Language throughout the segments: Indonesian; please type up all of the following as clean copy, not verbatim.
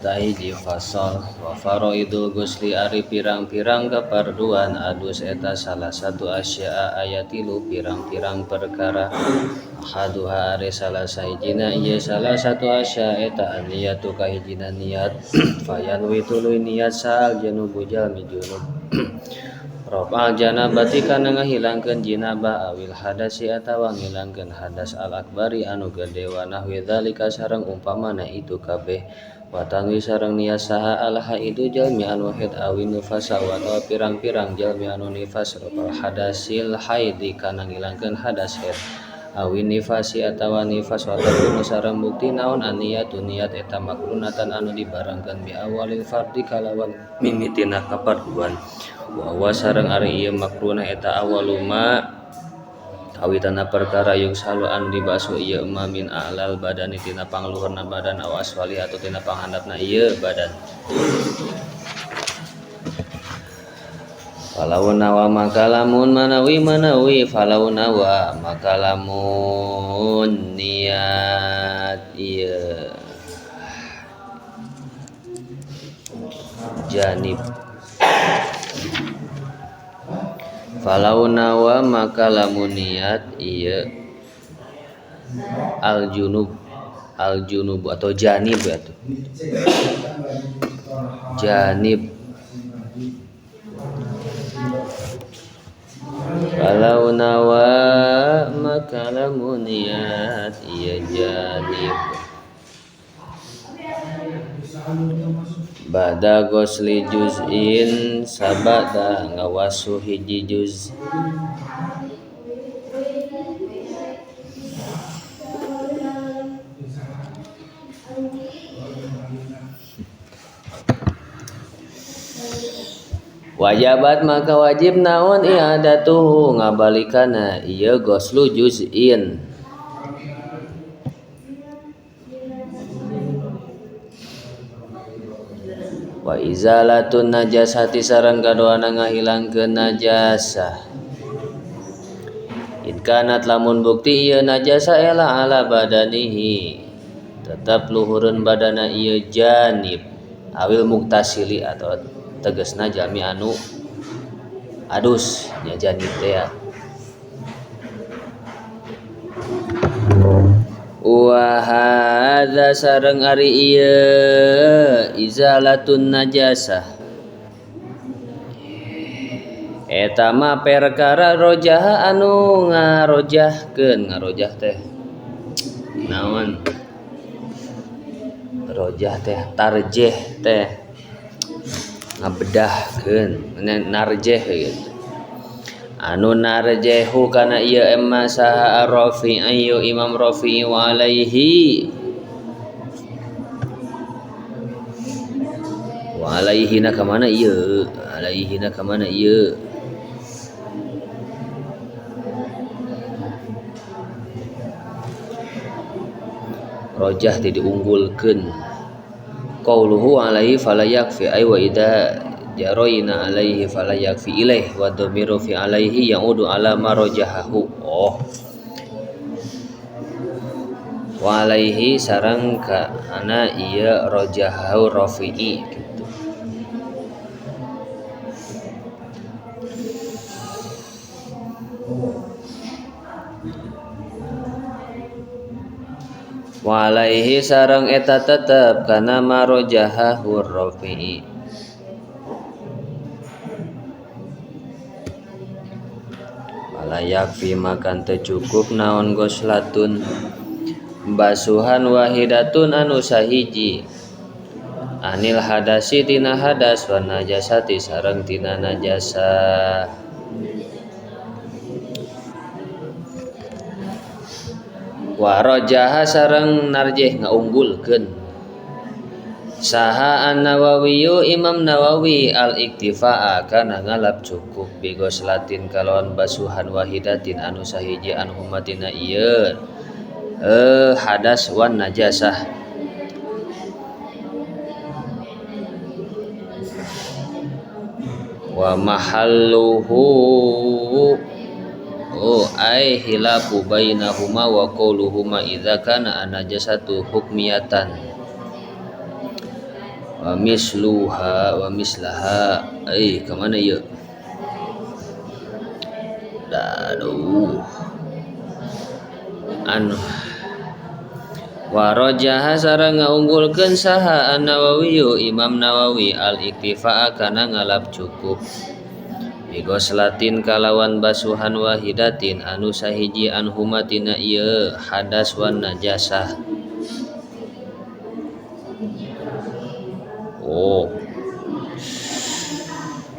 Tahiji fasol wa faraidul gusli ari pirang-pirang kaparduan adus eta salah satu asya'a ayatilu pirang-pirang perkara ahaduha ari salah sahijina ieu salah satu asya eta aniyatu kahijina niat fayanwi tuluy niat sal janubu jalmi junub Rofa'al janabati kana ngahilangkeun jinabah awil hadasi atawa ngilangkeun hadas al akbari anu gede wa nahwi dzalika sareng umpamana itu kabeh wa tanwi sareng niat saha al haidu jalmi anu haid awin nifasa wa tawa pirang-pirang jalmi anu nifas rofa'al hadasil haidi kana ngilangkeun hadas haid awin nifasi atawa nifas wa takunu sareng bukti naon aniyatu niat eta makrunatan anu dibarengkeun bi awalil fardi kalawan mimitina kaparduan wa sareng ari ieu makruna eta awaluma kawitana perkara yung salu anu dibaso ieu ma min a'lal badani tina pangluhurna badan aw asfali atau tina panghandapna ieu badan falau nawa makalamun manawi falau nawa makalamun niat ieu janib falau nawa maka lamun niat ieu al junub atau janib atuh janib falau nawa maka lamun niat ieu janib ba'da ghusli juz'in sabada ngawasu hiji juz wajabat maka wajib naon i'adatuhu ngabalikana ieu ghuslu juz'in wa izalatun najasati sareng kadoana ngahilangkeun najasah in kanat lamun bukti ieu najasah ela ala badanihi tetap luhureun badana ieu janib awil muktasili atau tegasna jalmi anu adus nya janib teh wa hadza sareng ari ieu izalatun najasah eta mah perkara rojah anu ngarojahkeun ngarojah teh naon rojah teh tarjeh teh ngabedahkeun narjeh gitu anu narjehu kana ieu emma saha Rafi'i Imam Rafi'i wa alaihi na ka mana ieu rojah teh diunggulkeun qauluhu alaihi fala yakfi ay wa idza jaroina alaihi fala yakfi ilaih wa dhamiru fi alaihi yaudu ala marojahahu wa alaihi sareng ka ana ieu rojahahu Rafi'i gitu wa alaihi sareng eta tetep kana marojahahu Rafi'i layak fi makan tecukup naon goslatun basuhan wahidatun anu sahiji anil hadasi tina hadas wa najasati sareng tina najasah wa rajaha sareng narjih ngaunggulkeun saha an-Nawawi Imam Nawawi al-iktifa'a kana ngalap cukup bi ghuslatin kalawan basuhan wahidatin anu sahiji an ummatina ieu hadas wan najasah wa mahalluhu ay hilafu bainahuma wa qawluhuma idza kana an najasatu hukmiyatan wa misluha wa mislaha kemana ya aduh anu wa rajaha sareng ngaunggulkeun saha an-Nawawi Imam Nawawi al-iktifa kana ngalap cukup bigoslatin kalawan basuhan wahidatin anu sahiji anhuma tina ieu hadas wan najasah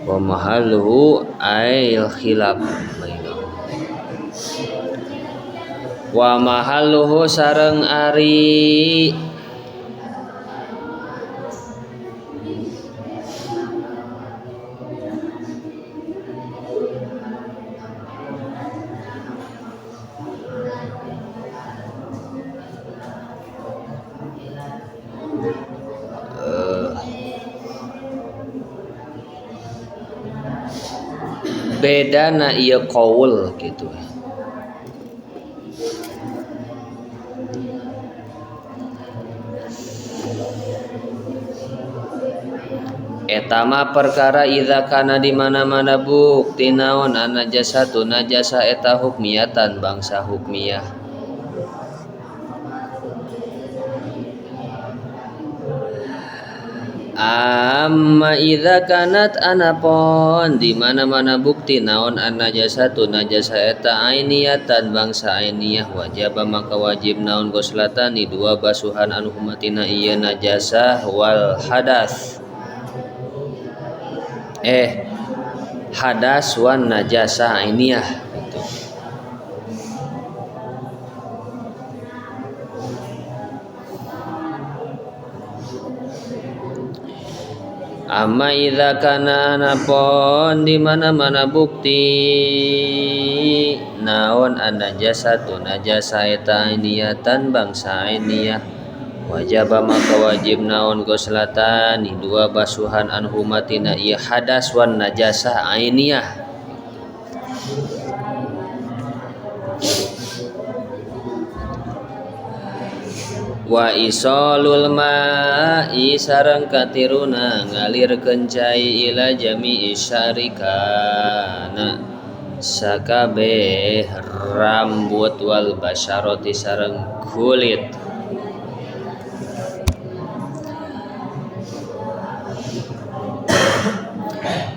wa mahalluhu ail khilaf wa mahalluhu sareng ari beda na ieu qaul gitu etama perkara idza kana di mana-mana bukti naon najasatu najasa eta hukmiyatan bangsa hukmiyah amma idza kanat anapon di mana-mana bukti naon najasatu najasa eta ainiyatan bangsa ainiyah wajib maka wajib naon goslatani dua basuhan anu humatina ieu najasah wal hadas hadas wan najasa ainiyah gitu. Amma idza kana napon di mana-mana bukti naon an-najasatu najasa eta ainiyatan bangsa ainiyah wajib maka wajib naon goslatan dua basuhan anhumatina ieu hadas wan najasah ainiyah wa isalul ma'i sareng katiruna ngalirkeun cai ila jami'i syarikana sakabeh rambut wal basyarati sareng kulit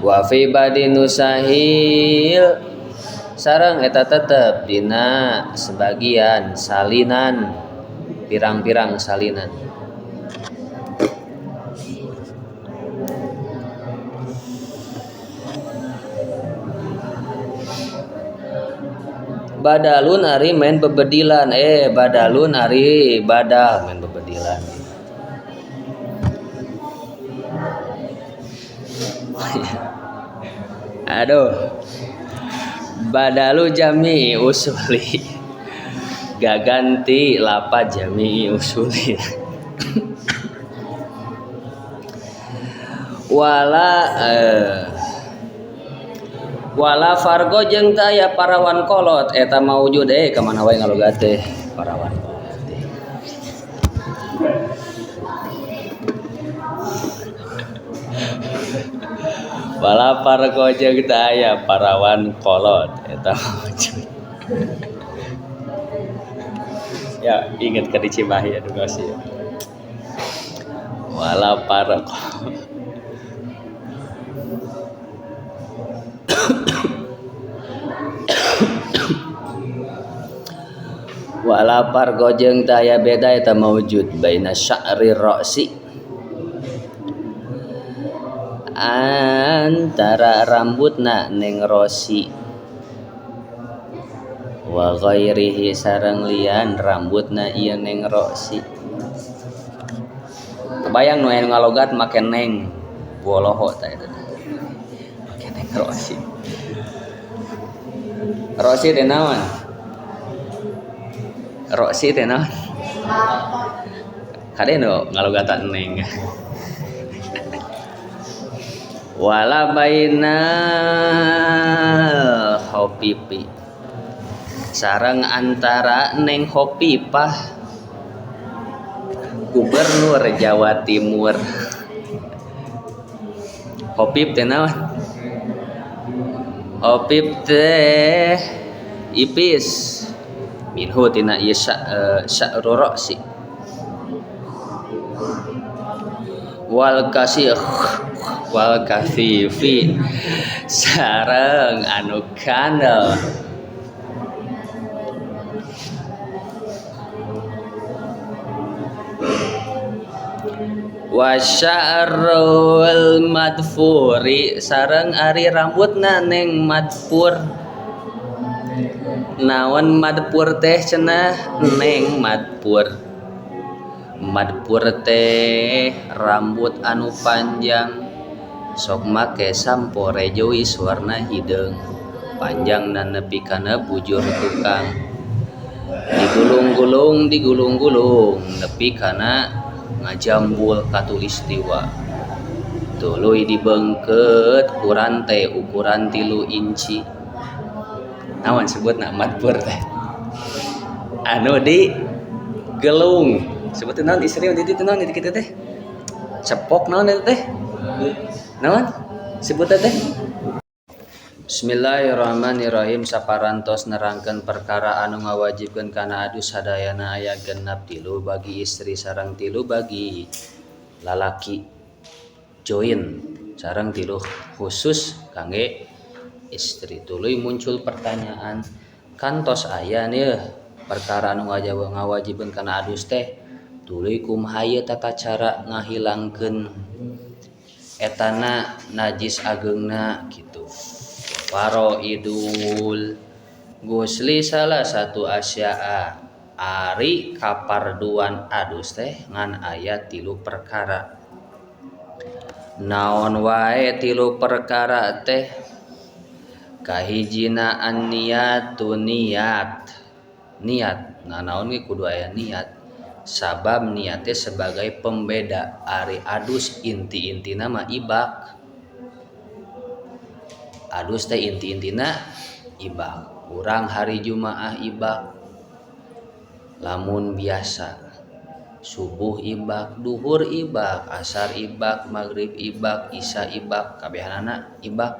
wa fi badinu sahil sareng eta tetep dina sebagian salinan pirang-pirang salinan badalun ari main bebedilan badalun ari badal main bebedilan aduh badalu jami usuli gaganti lapad jami usuli wala fargo jeung teu aya parawan kolot eta maujud kamana wae ngalogat teh parawan wala fargo jeung teu aya parawan kolot eta maujud ya ingat ke Cimahi edukasi wala parko wala pargo jeung teu aya beda eta maujud baina sya'ri ra'si antara rambutna neng rosi wa ghairihi sareng lian rambutna ieu neng rosi kebayang nu aya ngalogat make neng boloho tah eta make neng rosi rosi teh naon rosi teh naon kade nu ngalogatan neng wala bainal hopipi sareng antara neng Hopipah gubernur Jawa Timur Hopip teh naon? Hopip teh ipis. Minhu tina ieu sya'ru ra'si. Wal kasifi sareng anu kandel. Wa sya'rul madfuri sareng ari rambutna neng madfur. Naon madfur teh cenah neng madfur. Madfur teh rambut anu panjang sok make sampo rejois warna hideung panjangna nepi kana bujur tukang digulung-gulung nepi kana ngajambul katulistiwa tuluy dibeungkeut ku rante ukuran 3 inci. Naon sebutna madfur teh? Anu di gelung sebutna naon istri di ditu naon di kitu teh? Cepok naon eta teh? Naon sebutna teh? Bismillahirrahmanirrahim. Saparantos nerangkeun perkara anu ngawajibkeun kana adu sadayana aya genep 3 bagi istri sareng 3 bagi lalaki. Join sareng 3 khusus kangge istri. Tuluy muncul pertanyaan, kantos aya nih perkara anu ngawajibkeun kana adus teh tuluy kumaha ieu tata cara ngahilangkeun etana najis ageungna kitu. Faraidul gusli salah satu asya'a ari kaparduan adus teh ngan aya 3 perkara. Naon wae 3 perkara teh? Kahijina an-niyatu niat. Nah naon ge kudu aya niat. Sabab niatnya sebagai pembeda ari adus inti-intina mah ibak. Adus teh inti-intina ibak. Urang hari Jumaah ibak. Lamun biasa subuh ibak, duhur ibak, asar ibak, maghrib ibak, isya ibak, kabehanana ibak.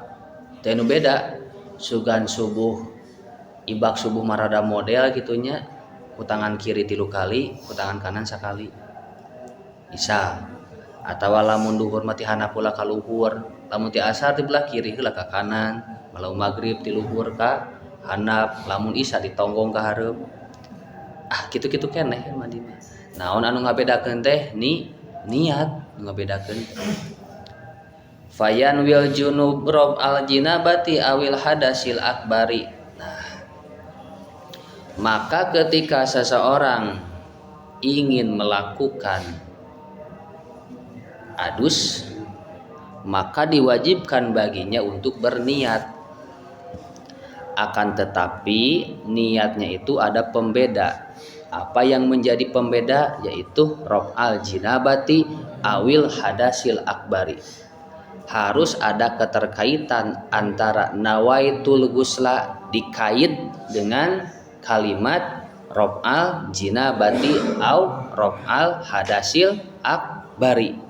Teh nu beda sugan subuh ibak subuh marada model gitunya ku tangan kiri 3 kali, ku tangan kanan sakali. Bisa. Atawa lamun duhur mah ti handap pula ka luhur, lamun ti asar ti belah kiri heula ka kanan, malau maghrib ti luhur ka handap, lamun isya ditonggong ka hareup. Kitu-kitu keneh mandi mah. Naon anu ngabedakeun teh niat ngabedakeun. Fayan wil junub rob al jinabati awil hadasil akbari. Maka ketika seseorang ingin melakukan adus, maka diwajibkan baginya untuk berniat. Akan tetapi niatnya itu ada pembeda. Apa yang menjadi pembeda? Yaitu raf'al jinabati awil hadasil akbari. Harus ada keterkaitan antara nawaitul gusla dikait dengan kalimat raf'al jinabati au raf'al hadasil akbari.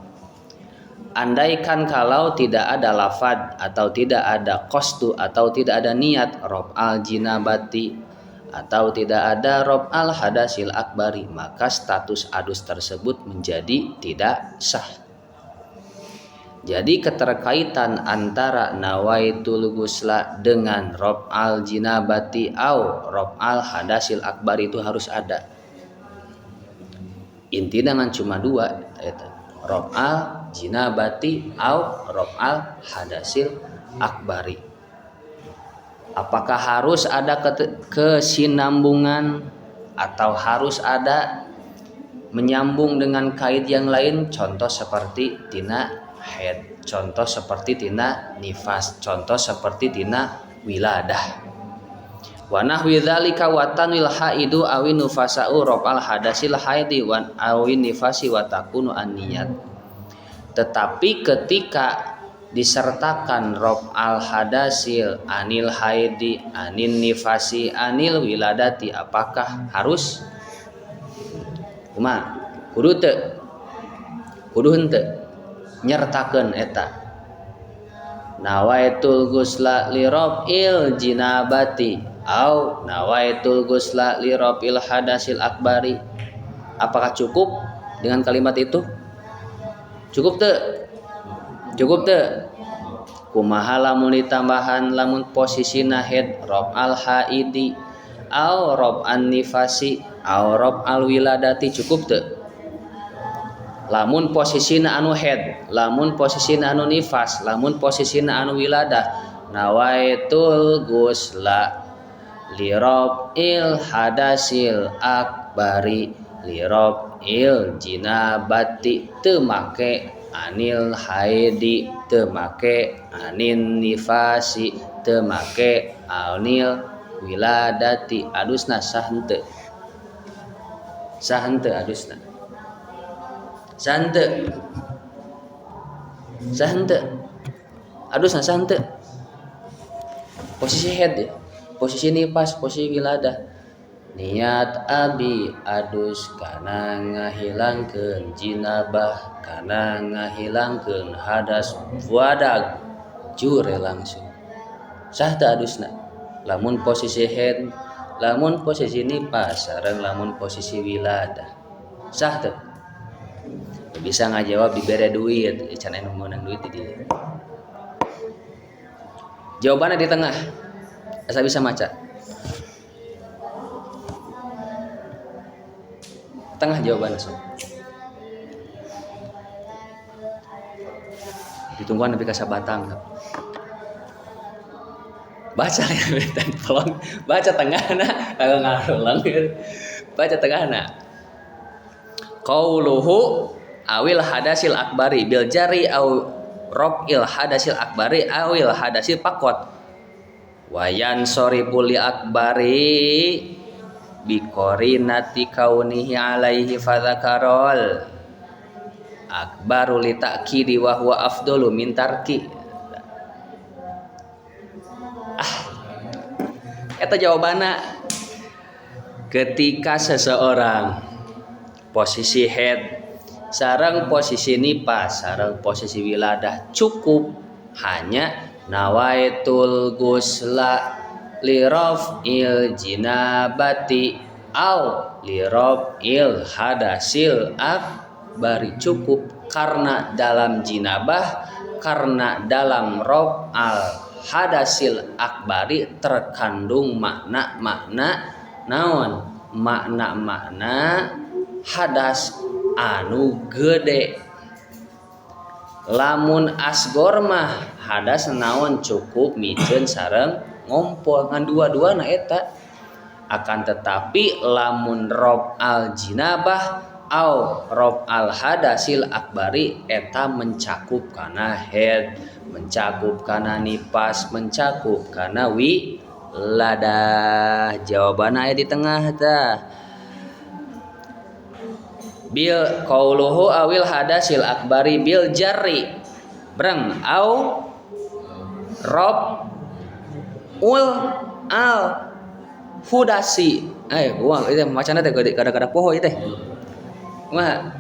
Andaikan kalau tidak ada lafad atau tidak ada qasdu atau tidak ada niat raf'al jinabati atau tidak ada raf'al hadasil akbari, maka status adus tersebut menjadi tidak sah. Jadi keterkaitan antara nawaitul gusla dengan raf'al jinabati au raf'al hadasil akbar itu harus ada. Inti dengan cuma 2 eta. Raf'al jinabati au raf'al hadasil akbari. Apakah harus ada kesinambungan atau harus ada menyambung dengan kait yang lain? Contoh seperti tina haid, contoh seperti tina nifas, contoh seperti tina wiladah. Wa nahwi dzalika wa tanwil haidu awin nufasa'u raf'al hadasil haidi wa awin nifasi wa takunu an-niyat. Tetapi ketika disertakan raf'al hadasil anil haidi anin nifasi anil wiladati, apakah harus? Kudu teu? Kudu henteu? Nyertakeun eta. nawaitul gusla li raf'il jinabati au nawaitul gusla li raf'il hadasil akbari. Apakah cukup dengan kalimat itu? Cukup teu? Cukup teu? Kumaha lamun ditambahan lamun posisina head rob al haidi au rob an nifasi au rob al wiladati, cukup teu? Lamun posisina anu head, lamun posisina anu nifas, lamun posisina anu wiladah, nawaitul gusla li rob il hadasil akbari li rob il jinabati, teu make anil haidi, teu make anin nifasi, teu make anil wiladati. Adusna sah henteu? Sah henteu adusna? Sah henteu? Sah henteu? Adusna sah henteu? Posisi head ya, posisi nifas, posisi wiladah. Niat abi adus kana ngahilangkeun jinabah, kana ngahilangkeun hadas wadag jure langsung. Sah teu adusna? Lamun posisi head, lamun posisi nifas, sareng lamun posisi wiladah. Sah teu? Bisa ngajawab dibere duit, can anu meunang duit di dieu. Jawabannya di tengah. Asa bisa maca. Tengah jawabannya so. Ditungguan nepi ka sabatang. Baca ya betan tolong. Baca tengahna kagak ngarulang. Baca tengahna. Qauluhu awil hadasil akbari bil jari au robil hadasil akbari awil hadasil pakot wayan soribul li akbari bikorinati kaunihi alaihi fadzakarol akbaru li ta'kidi wa huwa afdalu min tarki. Eta jawabanna ketika seseorang posisi head sareng posisi nifas sareng posisi wiladah cukup hanya nawaitul gusla li raf'il jinabati au li raf'il hadasil akbari, cukup karena dalam jinabah, karena dalam raf'al hadasil akbari terkandung makna-makna naon? Makna-makna hadas anu gede. Lamun asgor mah hadas naon cukup miceun sareng ngompol ngan dua-duana eta. Akan tetapi lamun rob al jinabah au rob al hadasil akbari eta mencakup kana head, mencakup kana nifas, mencakup kana wiladah. Jawabanna aya di tengah tah. Bil qauluhu awil hadasil akbari bil jarri breng au rob ul al hudasi. Uang itu macana teh kada-kada poho ieu teh. Mah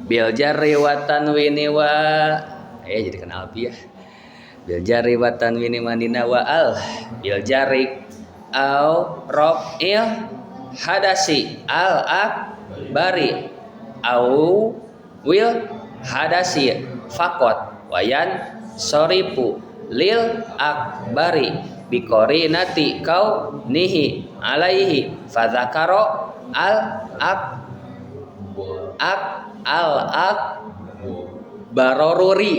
bil jarri wa tanwini wa jadi kenal alfiah. Bil jarri wa tanwini manina wa al bil jarri au rob il hadasi al akbari au wil hadasi fakot wayan soripu lil akbari bikori nati kau nihi alaihi fadzakaro al baroruri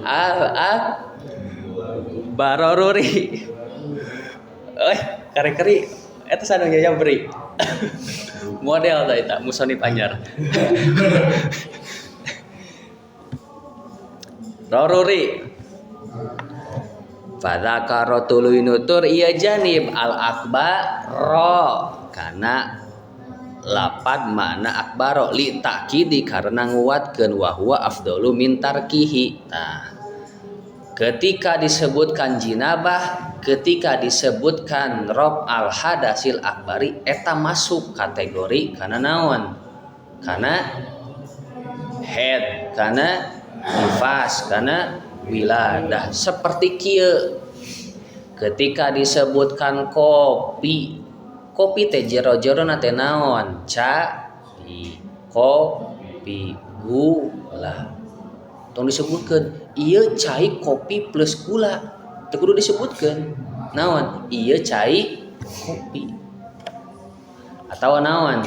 al baroruri. Kari-kari eta sanu nya beri model tah eta musonif anyar. Roruri fadzakara tuluy nutur ieu janib al akbaro kana lapad makna akbaro li takkidi karena nguatkeun wa huwa afdalu min tarkihi. Nah, ketika disebutkan jinabah, ketika disebutkan rob al hadasil akbari eta masuk kategori kana naon? Kana head kana nifas kana wiladah seperti kieu ketika disebutkan kopi teh jero-jerona teh naon kopi gula tong disebutkeun ieu cai kopi plus gula teu kudu disebutkeun naon ieu cai kopi atawa naon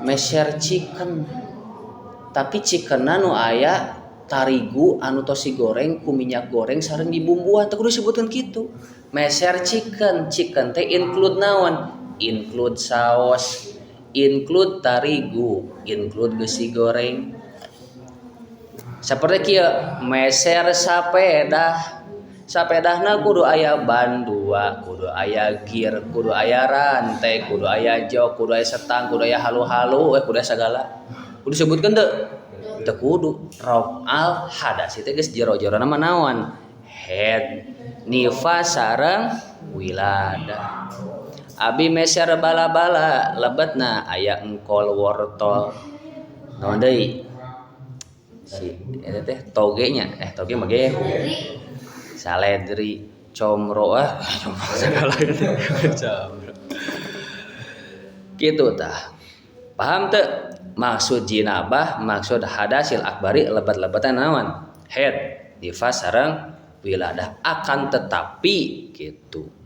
meser chicken tapi chicken nu aya tarigu anu tos digoreng ku minyak goreng sareng dibumbuan teu kudu disebutkeun kitu meser chicken teh include naon include saos include tarigu include geus digoreng seperti kieu meser sapedahna kudu aya ban dua kudu aya gear kudu aya rantai kudu aya jok kudu aya setang kudu aya halu-halu kudu aya sagala kudu disebutkeun teu kudu raf'al hadas teh geus jero-jerona mah naon head nifas sareng wiladah abi meser bala-bala lebetna aya engkol wortel naon deui si eta teh toge mah ge saledri comro segala gitu kitu tah paham teu maksud jinabah maksud hadasil akbari lebat-lebatan naon head nifas sareng wiladah akan tetapi gitu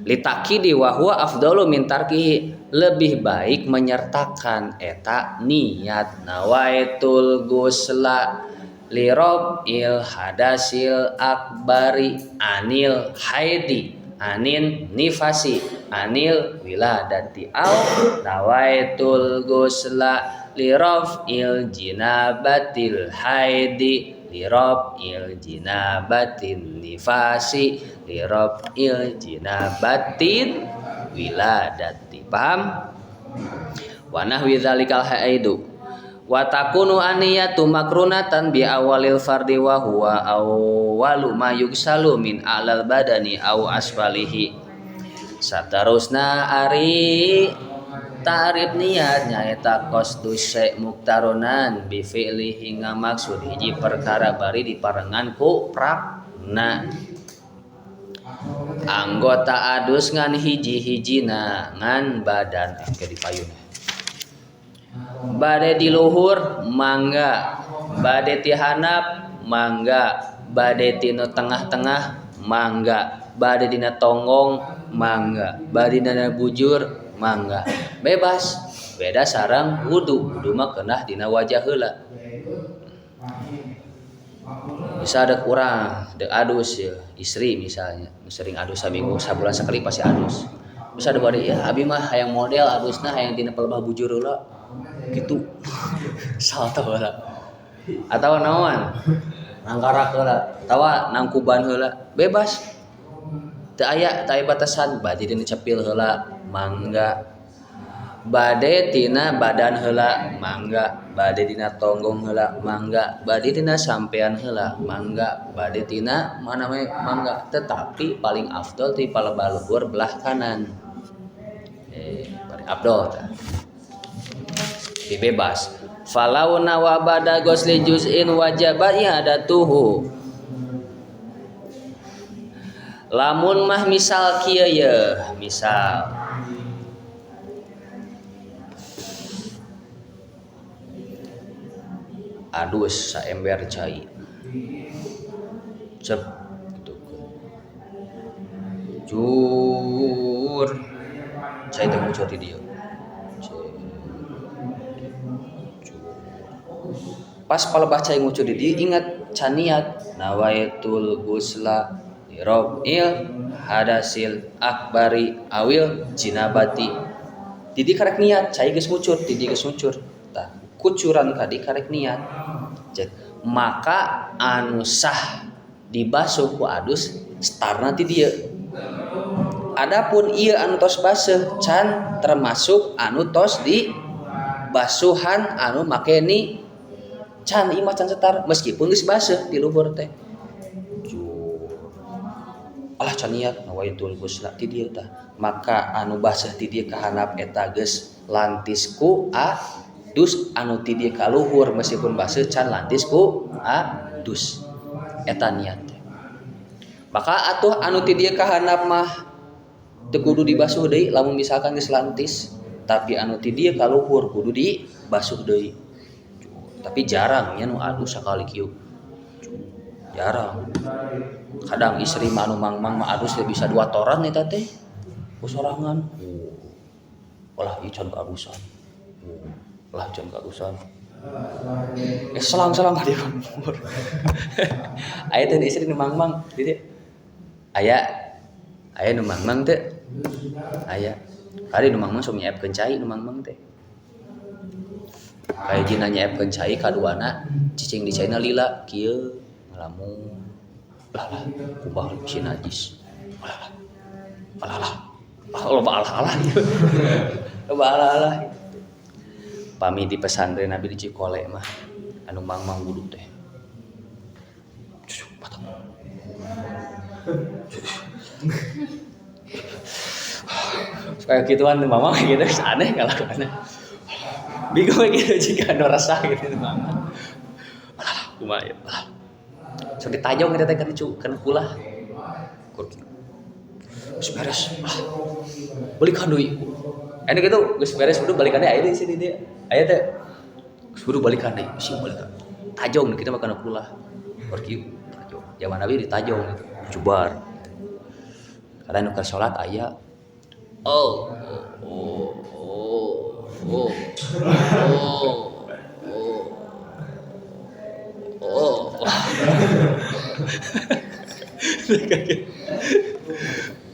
litakidi wa huwa afdalu min tarkihi lebih baik menyertakan eta niat nawaitul gusla lirab'il hadasil akbari anil haidi anin nifasi anil wiladati au nawaitul gusla lirab'il jinabatil haidi lirab'il jinabatin nifasi lirab'il jinabatin wiladati paham wa nahwi dzalikal haidu wa takunu aniyatu makrunatan bi awalil fardi wa huwa awwalu ma yugsalu min alal badani aw asfalihi satarusna ari ta'rif niat nyaeta qasdus syai' muktaronan bi fi'lihi ngamaksud hiji perkara bari diparengan ku prakna anggota adus ngan hiji-hijina ngan badan ke dipayun bade di luhur mangga bade ti handap mangga bade ti nu tengah-tengah mangga bade dina tonggong mangga bade dina bujur mangga bebas beda sareng wudu mah keunah dina wajah heula bisa ada kurang dek adus ya istri misalnya sering adus saminggu sabulan sekali pasti adus bisa ada bade ya abi mah hayang model adusna hayang dina pelebah bujur heula gitu salto heula atawa naon nangkarak heula atawa nangkuban heula bebas teu aya batasan bade dina cepil heula mangga bade tina badan heula mangga bade dina tonggong heula mangga bade dina sampean heula mangga bade tina mana we mangga tetapi paling afdol ti palebah luhur belah kanan paling afdol tah bebas falau nawabada gosli juz'in wajabat i'adatuhu lamun mah misal kieu ye misal adus saember cai cep gitu jur cai teh muncul di dieu pas palebah cai ngucur di dieu ingat caniat nawaitul gusla lirab'il hadasil akbari awil jinabati didi karek niat cai geus ngucur didi geus ngucur tah kucuran tadi karek niat maka anu sah dibasuh ku adus starna ti dieu adapun ieu anu tos baseuh can termasuk anu tos di basuhan anu make ni can imah can setar meskipun geus baseuh di luhur teh alah can niat nawaitul gusla ti dieu tah maka anu baseuh ti dieu ka handap eta geus lantis ku dus anu ti dieu kaluhur meskipun basa can lantis ku adus eta niat teh. Maka atuh anu ti dieu kahandap mah teu kudu dibasuh deui lamun misalkan geus lantis, tapi anu ti dieu kaluhur kudu dibasuh deui. Tapi jarang nya nu adus sakali kieu. Jarang. Kadang istri mah anu mangmang mah adus teh bisa 2 toran eta teh. Sorangan. Ulah ieu can kaadusan. Ulah can kaadusan. Selang-selang ka dieu. Aya teh istri nu mangmang di dieu. Aya nu mangmang teh. Aya. Kali nu mangmang sok nyaepkeun cai nu mangmang teh. Kayjina nyaepkeun cai kaduana cicing di caina lila kieu ngalamun. Lah kubah si najis. Alah. Loba alah. Loba alah. Pami di pesantren Nabi di Cikole mah anu mangmang wudu teh. Patah. Kayak gituan mama gitu aneh ngalakuannya. Bingung gitu jika anu resah gitu mama. Alah kumaha ya. Sok ditajong kita teh kana kulah. Geus beres. Balikan deui. Anu gitu geus beres kudu balikan deui aya di sini dia. Aya teh. Kudu balikan deui, sing balikan. Tajong kita mah kana kulah. Pergi tajong. Zaman Nabi ditajong gitu. Jubar. Kada nu keur salat aya. Oh.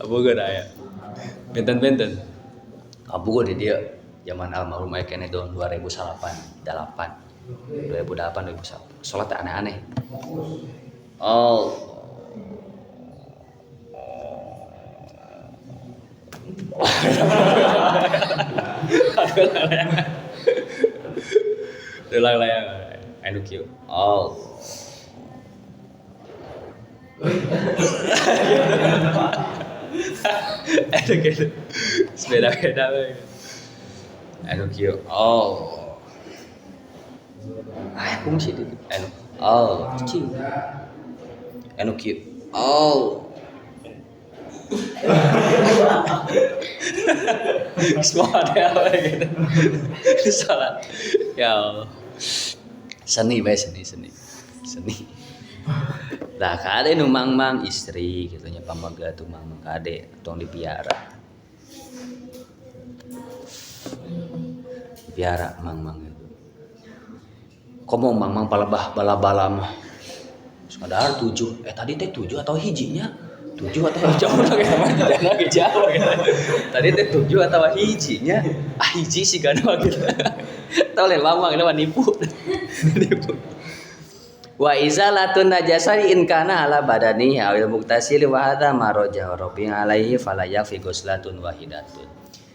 Abogeun aya. Benten-benten. Abogeun di dieu zaman almarhum aya keneh tahun 2008. 2009. Salat teh aneh-aneh. Layang anu kieu. Ada gitu. Beda-beda we. Anu kieu. Fungsi itu. Cicing. Anu kieu. Semua ada apa gitu. Salah. Ya Allah. Seni. Lah kade nu mangmang istri gitu nya pamaga tuh mangmang kade tong dipiara. Piara mangmang itu. Komo mangmang palebah bala-bala mah. Sadar 7. Tadi teh 7 atau hijinya? 7 atau jauh lagi sama lagi jauh gitu. Tadi teh 7 atau hijinya? Hiji sih kan gitu. Tahu lain mangmang itu nipu. Wa izalatun najasati in kana ala badani awil muktasil wa hadza maraja rabbing alaihi fala yafi ghuslatun wahidatun.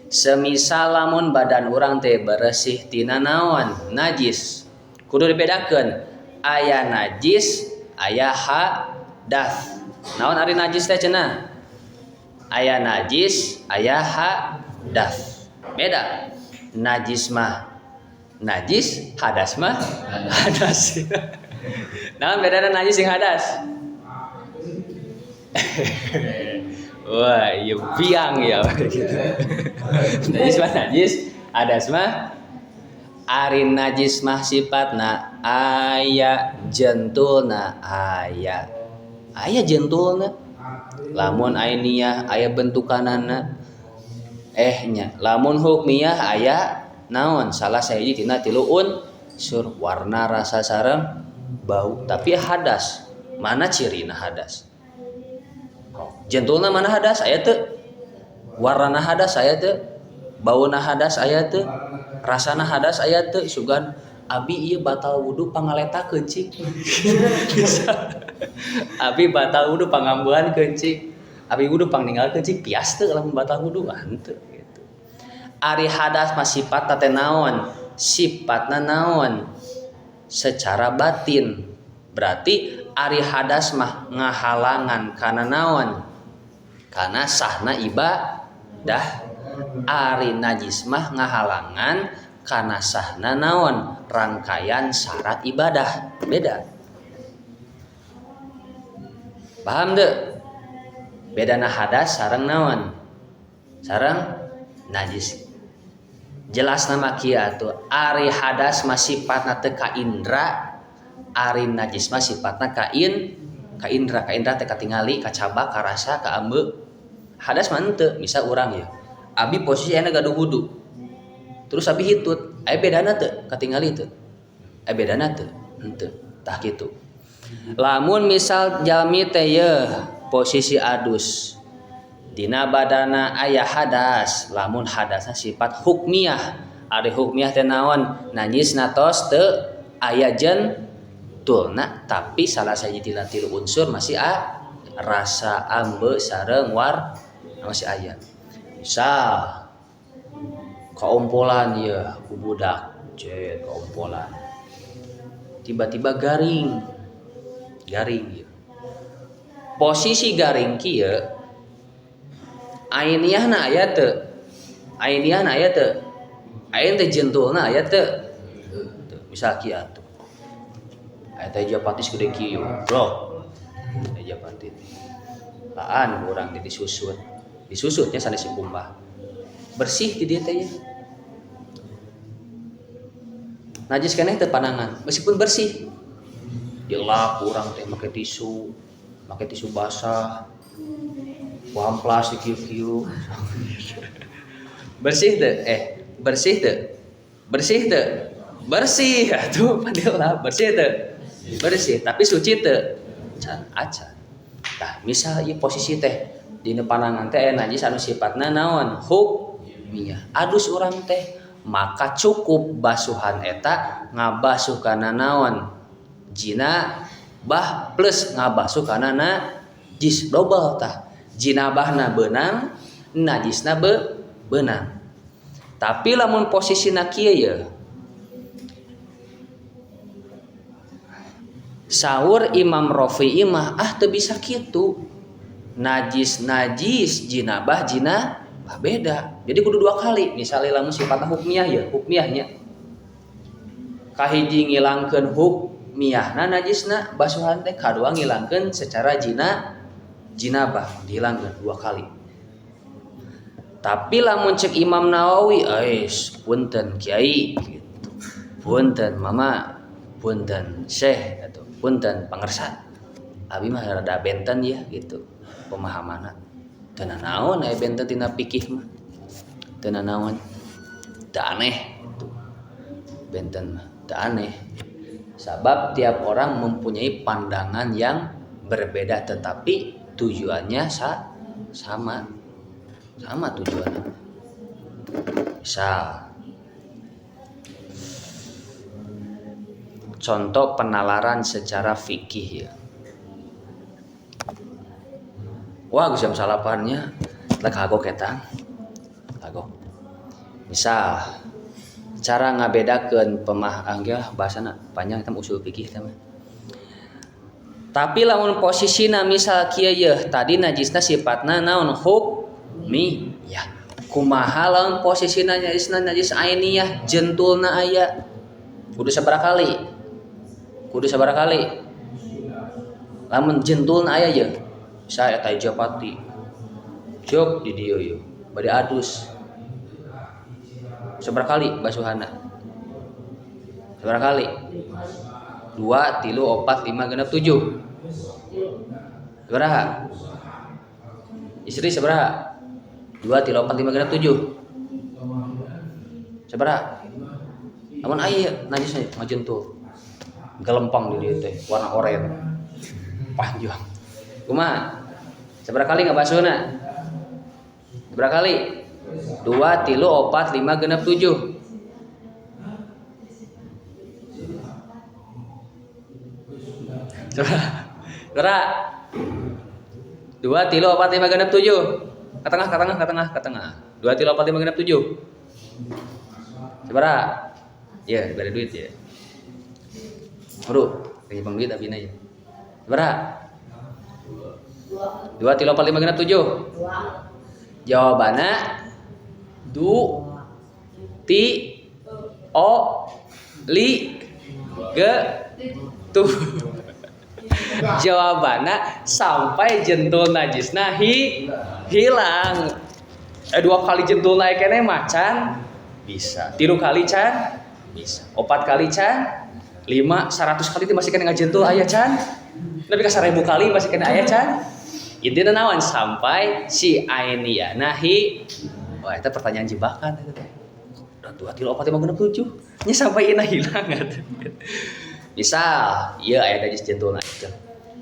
Semisal lamun badan urang teh bersih tina naon najis. Kudu dibedakeun aya najis, aya hadas. Naon ari najis teh cenah? Aya najis, aya hadas. Beda. Najis mah najis, hadas mah hadas. Naon bedana najis jeung hadas? Wah, iya biang ya gitu. Najis mah najis, hadas mah ari najis mah sifatna aya jentulna aya jentulna. Lamun ainiyah aya bentukanana nya. Lamun hukmiyah aya naon? Salah sahiji tina 3 unsur warna, rasa, sareng bau. Tapi hadas mana cirina hadas? Jentulna mana hadas aya teu? Warna hadas aya teu? Bauna hadas aya teu? Rasana hadas aya teu? Sugan abi ieu batal wudu pangaletakeun cik. Abi batal wudu pangambuhan cik. Abi wudu pangninggalkeun cik pias teu lamun batal wudu henteu gitu. Ari hadas mah sifatna teh naon? Sifatna naon? Secara batin. Berarti ari hadas mah ngahalangan kana naon? Kana sahna ibadah. Ari najis mah ngahalangan kana sahna naon rangkaian syarat ibadah beda. Paham deh? Bedana hadas sareng naon? Sareng najis. Jelas nama kieu atuh ari hadas mah sifatna teu ka indra, ari najis mah sifatna ka indra teh katingali, ka caba, ka rasa, ka ambeuk. Hadas mah henteu, misal urang ya. Abi posisi aya gaduh wudu. Terus abi hitut, aya bedana teu katingali teu? Aya bedana teu? Henteu. Tah kitu. Lamun misal jalmi teh yeuh posisi adus dina badana aya hadas, lamun hadasna sifat hukmiyah. Ari hukmiyah teh naon? Najis natos teu aya jentulna, tapi salah sahiji tina tilu unsur masih rasa, ambeuk sareng war masih aya. Misal kaompolan ieu ku budak, cet kaompolan. Tiba-tiba garing ieu. Posisi garing kieu ainiyahna aya teu? Ainiyahna aya teu? Ain teh jentulna aya teu? Misal kieu atuh. Aya teh japatis gede kieu, bro. Aya japatis. Laan urang di disusut. Disusutnya sanes si kumbah. Bersih di dieu teh ya. Najis keneh teu panangan, meskipun bersih. Dielap urang teh make tisu basah. Wamplas kieu-kieu. Bersih teu? Bersih teu? Bersih teu? Bersih atuh padahal bersih teu? Bersih, tapi suci teu? Can acan. Tah, misal ieu posisi teh dina panangan teh aya najis anu sifatna naon? Hukmiyah. Adus urang teh, maka cukup basuhan eta ngabasuh kana naon? Jinabah plus ngabasuh kana najis double tah. Jinabahna beunang, najisna beunang. Tapi lamun posisina kieu ye. Saur Imam Rafi'i mah teu bisa kitu. Najis, jinabah beda. Jadi kudu dua kali. Misalnya lamun sifatna hukmiyah ya, hukmiyahnya. Kahiji ngilangkeun hukmiyahna najisna basuhan teh, kadua ngilangkeun secara jinabah dihilangkeun dua kali. Tapi lamun cek Imam Nawawi, punten kiai gitu. Punten mama, punten syekh atau punten pangersan. Abi mah rada benten ya gitu pemahamanna. Teu naon aya benten tina fikih mah. Teu naon. Teu aneh gitu. Benten mah teu aneh. Sabab tiap orang mempunyai pandangan yang berbeda tetapi tujuannya sama tujuannya. Misal contoh penalaran secara fikih ya. Wah, geus jam salapannya lek kagok eta. Kagok. Misal cara ngabedakeun bahasana panjang eta usul fikih teh. Tapi lamun posisina misal kieu yeuh tadi najisna sifatna naon? Hukmiyah. Kumaha lamun posisina najis ainiyah jentulna aya? Kudu sabaraha kali? Lamun jentulna aya yeuh, saya eta japati. Jog di dieu yeuh, bade adus. Sabaraha kali basuhanna? Sabaraha kali? 2, 3, 4, 5, 6, 7. Sabaraha? Istri sabaraha? 2, 3, 4, 5, 6, 7. Sabaraha? Namun aya najisna ngajentul. Gelempang di dieu teh warna oranye. Panjang. Kumaha? Sabaraha kali ngabasuhna? Sabaraha kali? 2, 3, 4, 5, 6, 7. Gerak 2, 3, 4, 5, 6, 7. Ke tengah 2, 3, 4, 5, 6, 7. Sabaraha? Ya, bari duit ya. Bro, lagi duit abina ya. Sabaraha? 2, 3, 4, 5, 6, 7. Jawabanna 2, 3, O li ge tu. Jawabannya sampai jentul najisna hilang. 2 kali jentul naik kene macan bisa. 3 kali can bisa. 4 kali can 5 100 kali itu masih kena ngajentul aya can. Tapi ka 1000 kali masih kena aya can. Intina naon sampai si ainiyana wah itu pertanyaan jebakan itu teh. 2 3 4 5 6 7 nya sampai ina hilang atuh. Misal ieu aya najis jentulna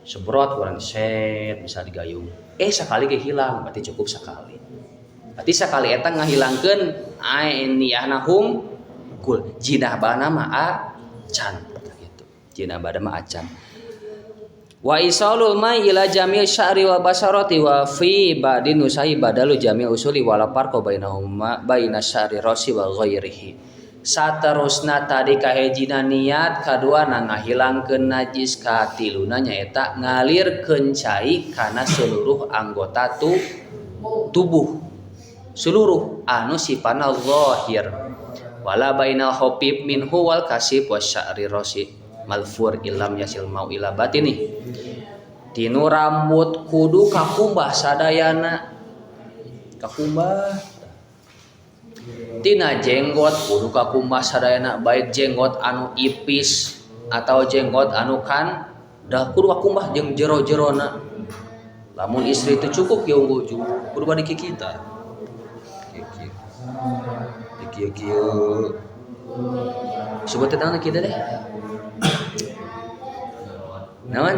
sebrot kurang set bisa digayung. Sekali ge hilang berarti cukup sekali. Berarti sekali eta ngahilangkeun ainiyana kul jinabana mah acan gitu. Jinabana mah acan. Wa isalul mai ila jami' sya'ri wa basarati wa fi ba'din nusahi badalu jami' usuli wala farqa bainahuma baina sya'ri rasi wa ghairihi. Saterusna tadi kahejina niat kaduana ngahilangkeun najis katiluna nyaeta ngalirkeun cai kana seluruh anggota tubuh seluruh anu sifana zahir wala bainal hopib minhu wal kasib wasya'ri rasi malfur ilam yasil mau ila batini. Tinu rambut kudu kakumbah sadayana kakumbah. Tina jenggot kudu kakumbah sadayana baik jenggot anu ipis atau jenggot anu kan dah kudu kakumbah jeung jero-jerona. Lamun istri itu cukup ya unggul kudu bade kita. Kieu. Sebut tetangga kita deh. Nawan?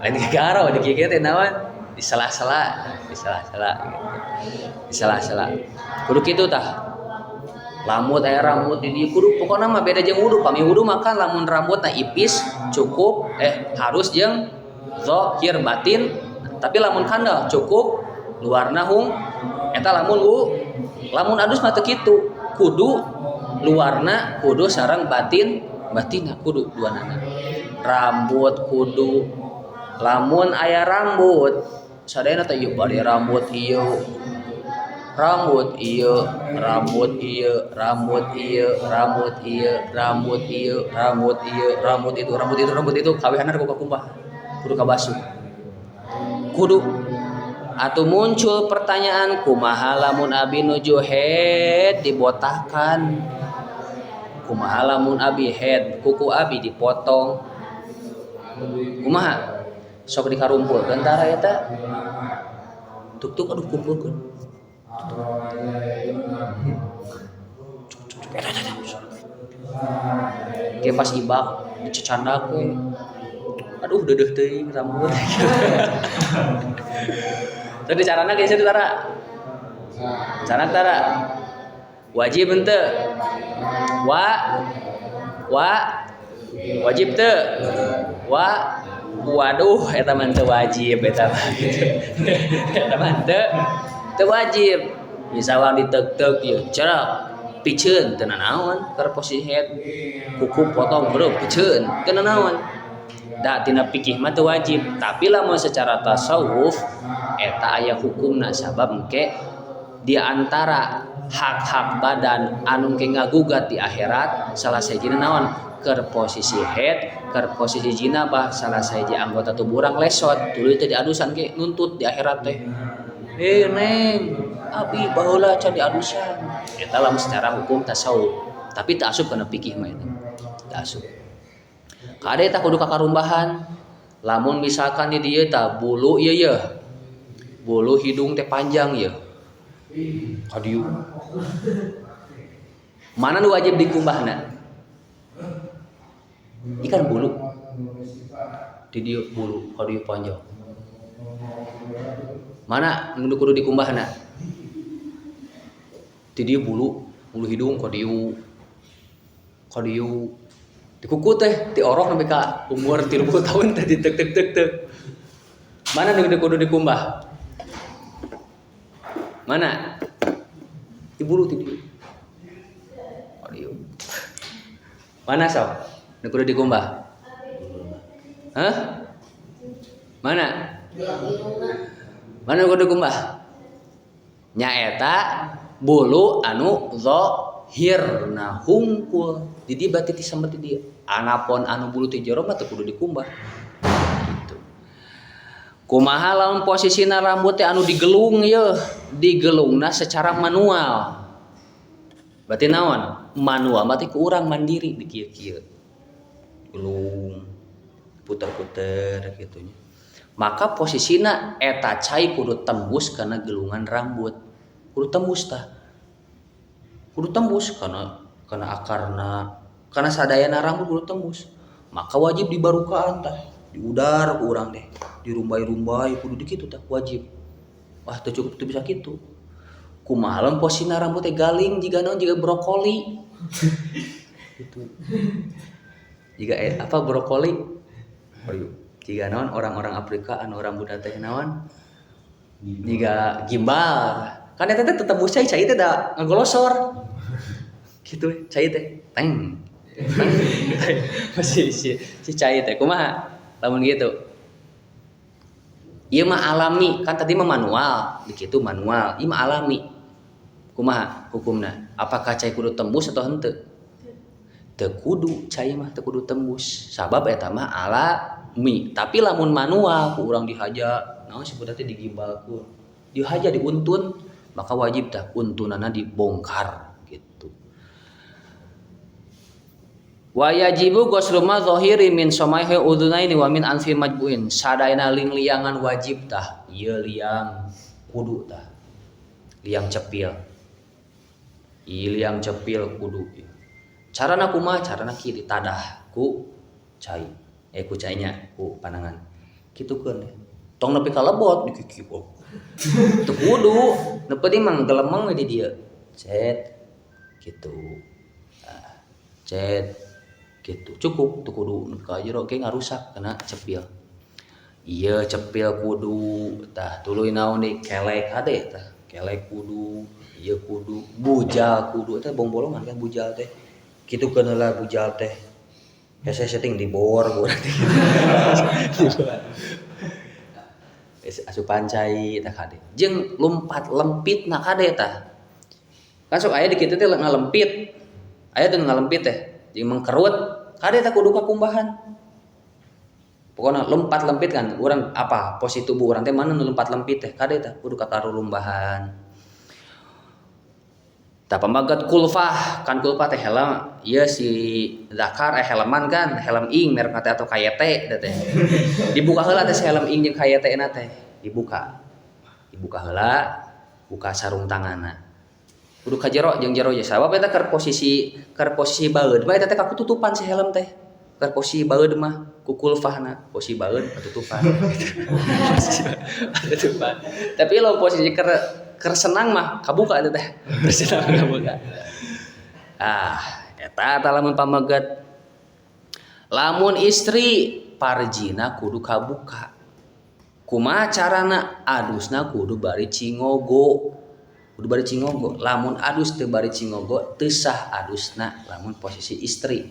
Lain kegaro di kieu teh nawan? Di sela-sela gitu. Di sela-sela. Kudu kitu tah. Lamut aya rambut di dieu kudu pokona mah beda jeung wudu. Pami wudu makan lamun rambutna ipis cukup harus jeung zahir batin. Tapi lamun kandal cukup luarna eta lamun adus mah teu kitu. Kudu luarna kudu sareng batinna kudu duanana. Rambut kudu lamun aya rambut sadayana teh ieu bade rambut ieu rambut itu kawihanan ku kakumbah kudu kabasuh kudu atuh muncul pertanyaan kumaha lamun abi nuju head dibotahkan kumaha lamun abi head kuku abi dipotong kumaha sok dikarumpulkeun tara eta tuk aduh kumpulkeun ke pas ibak dicecandakeun aduh deudeuh teuing rambut tadi carana geus itu tara cara tara wajib henteu wajib teu waduh eta mah teu wajib eta mah teu wajib misalnya diteug-teug ieu cerak piceun teu nanaon keur posisi head kuku potong beureum piceun teu nanaon da tina fikih mah teu wajib tapi lamun secara tasawuf eta aya hukumna sabab engke di antara hak-hak badan anu engke ngagugat di akhirat salah sahijina naon keur posisi head keur posisi jinabah salah sahiji anggota tubuh urang lesot tuluy teh diadusan ge nuntut di akhirat teh neng abi baheula can diadusan eta lamun secara hukum tasawuf tapi teu asup kana fikih mah eta teu asup kade eta kudu kakarumbahan lamun misalkan di dieu tah bulu ieu bulu hidung teh panjang ieu kadieu mana nu wajib dikumbahna ikan bulu di dieu bulu kadieu panjang mana nu kudu dikumbahna di dieu bulu hidung kadieu di kuku teh di orok sampai ka umur 30 tahun teh ditek mana nu kudu dikumbah mana di bulu ti dieu kadieu mana sok nu kudu dikumbah hah mana kudu dikumbah nyaeta bulu anu dhahirna hungkul di dieu berarti ti sambat di dieu anapun anu bulu ti jero mah teu kudu dikumbah gitu. Kumaha lamun posisina rambut teh anu digelung ye digelungna secara manual berarti naon manual berarti ku urang mandiri di kieu-kieu gelung puter-puter gitu nya maka posisina eta cai kudu tembus kana gelungan rambut kudu tembus kana akarna kana sadayana rambut kudu tembus maka wajib dibarukaan tah diudar ku urang deh dirumbai-rumbai kudu dikitu tah wajib wah teu cukup teu bisa kitu kumaha lamun posisina rambut teh galing jiga naon jiga brokoli gitu jiga apa brokoli jiga naon orang-orang Afrika anu rambutna teh naon jiga gimbal kan eta teh tetep cai teh da ngagolosor gitu cai teh teng masih si cai teh kumaha lamun gitu ieu mah alami kan tadi mah manual di kitu manual ieu mah alami kumaha hukumna apakah cai kudu tembus atau henteu teu kudu cai mah teu kudu tembus sabab eta mah alami tapi lamun manual ku urang dihaja naon sebutanna teh digimbalkeun dihaja diuntun maka wajib tah untunana dibongkar gitu. Wa yajibu ghuslu ma dhahiri min samaihi udhunaini wa min anfi majbuin sadayana liangan wajib tah ieu liang kudu tah liang cepil ieu liang cepil kudu carana kumaha carana kieu ditadah ku cai ku cainya ku panangan kitukeun tong nepi ka lebot dikikipok teu kudu nepi mah gelemeng we di dieu cet gitu cet gitu cukup teu kudu nepi ka jero ge ngarusak kena cepil ieu cepil kudu tah tuluy naon deui kelek hade tah kelek kudu ieu kudu bujal kudu eta bong-bolongan kan bujal teh kitukeun heula bujal teh hese setting di bor asupan cai tah kade jeung lumpat lempit na kade tah kan sok aya di kitu teh ngalempit aya teh ngalempit teh jeung mengkerut kade tah kudu kakumbahan pokona lompat lempit kan urang apa posisi tubuh urang teh mana nu lompat lempit teh kade tah kudu kakarulumbahan tah pamagat kulfah kan kulfah teh helm ieu si zakar helman kan helm ing merek teh atau kayete teh dibuka heula teh helm ing jeung kayete na teh dibuka heula buka sarung tanganna kudu ka jero jeung jero ya sabab eta keur posisi baeud mah eta teh kakututupan si helm teh keur posisi baeud mah ku kulfahna posisi baeud katutupan tapi lo posisi keur senang mah kabuka eta teh senang kabuka eta lamun pamaget lamun istri parjina kudu kabuka kumaha carana adusna kudu bari cingogo lamun adus teu bari cingogo teu sah adusna lamun posisi istri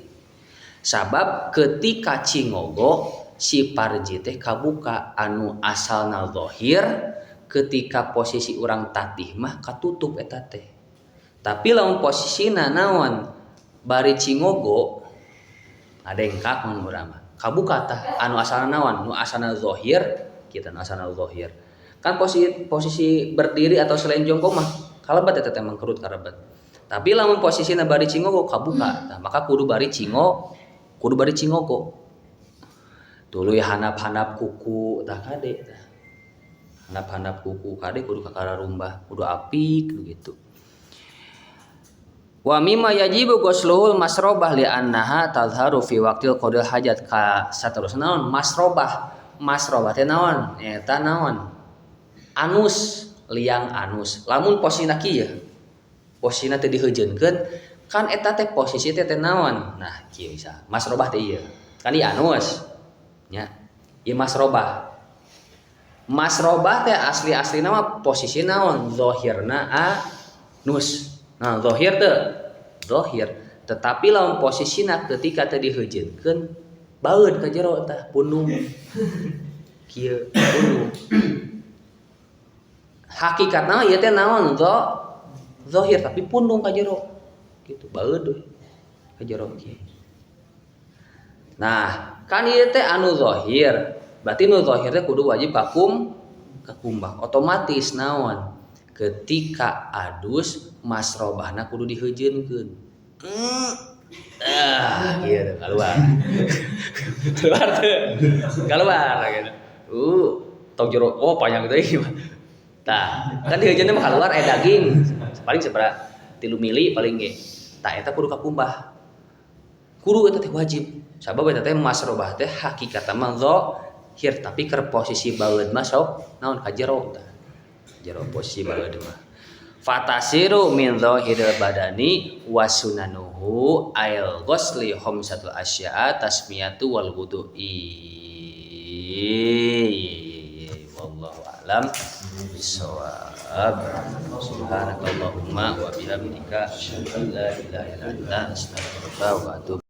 sabab ketika cingogo si parji teh kabuka anu asalna zahir ketika posisi urang tatih mah katutup eta teh tapi lamun posisina naon bari cingogo ngadengkak mun urang mah kabuka tah anu asalna naon nu asalna zahir kita nu asalna zahir kan posisi berdiri atau selain jongkok mah kalebat eta teh mangkerut karebat tapi lamun posisina bari cingogo kabuka nah maka kudu bari cingogo tuluy handap-handap kuku tah kade tah handap-handap kuku kade kudu kakararumbah kudu apik gitu wa mimma yajibu ghusluhul masrobah li annaha tadharu fi waqtil qadil hajat ka saterusna naon masrobah teh naon eta naon anus liang anus lamun posisina kieu posisina teu diheujeunkeun kan eta teh posisi teh naon nah kieu bisa masrobah teh ieu kan ieu anus nya ieu masrobah teh asli-aslina mah posisi naon zahirna anus nah zahir teh zahir tetapi lamun posisina ketika teu diheujeunkeun baeud ka jero tah pundung kieu pundung hakikatna ieu teh naon zahir tapi pundung ka jero kitu baeud we ka jero kieu. Nah, kan ieu teh anu zahir. Berarti nu zahir teh kudu wajib kakumbah. Otomatis naon? Ketika adus masrobahna kudu diheujeunkeun. Ieu keluar. Keluar gitu. Tong jero panjang teh. Tah, kan diheujeunna mah keluar daging. Paling sabaraha? 3 mili paling ge. Tah eta kudu kakumbah. Kudu eta teh wajib. Sabab eta teh masrobah teh hakikatna mah zahir tapi keur posisi baeud mah sok naon ka jero tah. Jero posisi baeud mah. Fatasiru min zahiril badani wa sunanuhu ail ghusli khamsatul asya'a tasmiyatu wal wudu'i. Wallahu a'lam bissawab. Subhanakallahumma wa bihamdika asyhadu an la ilaha illa anta astaghfiruka wa atubu